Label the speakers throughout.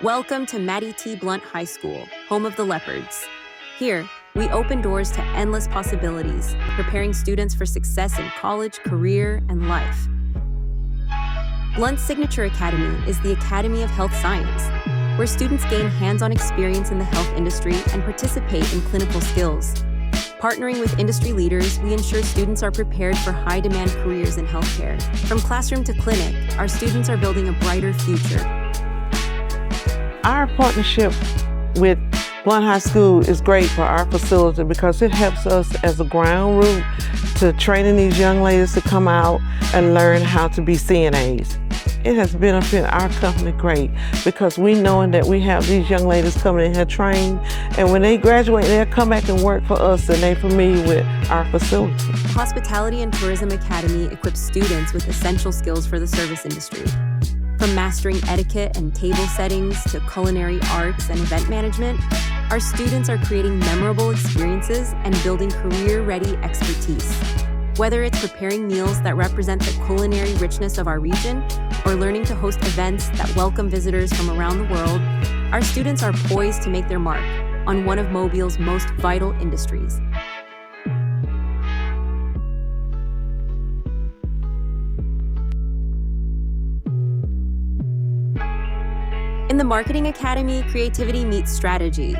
Speaker 1: Welcome to Mattie T. Blount High School, home of the Leopards. Here, we open doors to endless possibilities, preparing students for success in college, career, and life. Blount's signature academy is the Academy of Health Science, where students gain hands-on experience in the health industry and participate in clinical skills. Partnering with industry leaders, we ensure students are prepared for high-demand careers in healthcare. From classroom to clinic, our students are building a brighter future.
Speaker 2: Our partnership with Blount High School is great for our facility because it helps us as a ground root to training these young ladies to come out and learn how to be CNAs. It has benefited our company great because we knowing that we have these young ladies coming in here trained, and when they graduate, they'll come back and work for us and they're familiar with our facility.
Speaker 1: The Hospitality and Tourism Academy equips students with essential skills for the service industry. From mastering etiquette and table settings to culinary arts and event management, our students are creating memorable experiences and building career-ready expertise. Whether it's preparing meals that represent the culinary richness of our region or learning to host events that welcome visitors from around the world, our students are poised to make their mark on one of Mobile's most vital industries. In the Marketing Academy, creativity meets strategy.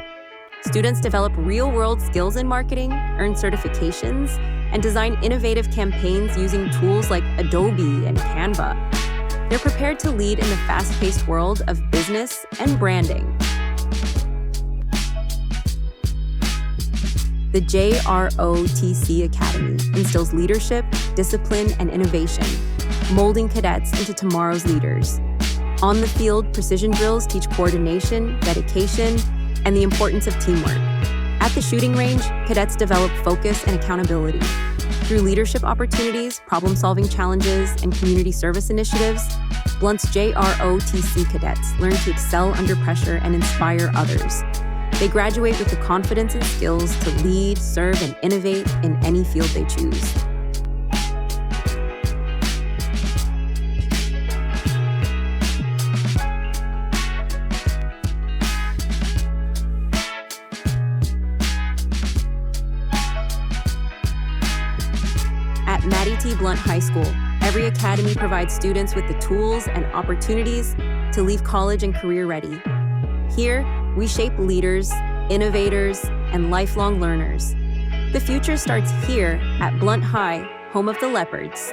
Speaker 1: Students develop real-world skills in marketing, earn certifications, and design innovative campaigns using tools like Adobe and Canva. They're prepared to lead in the fast-paced world of business and branding. The JROTC Academy instills leadership, discipline, and innovation, molding cadets into tomorrow's leaders. On the field, precision drills teach coordination, dedication, and the importance of teamwork. At the shooting range, cadets develop focus and accountability. Through leadership opportunities, problem-solving challenges, and community service initiatives, Blount's JROTC cadets learn to excel under pressure and inspire others. They graduate with the confidence and skills to lead, serve, and innovate in any field they choose. At Mattie T. Blount High School, every academy provides students with the tools and opportunities to leave college and career ready. Here, we shape leaders, innovators, and lifelong learners. The future starts here at Blount High, home of the Leopards.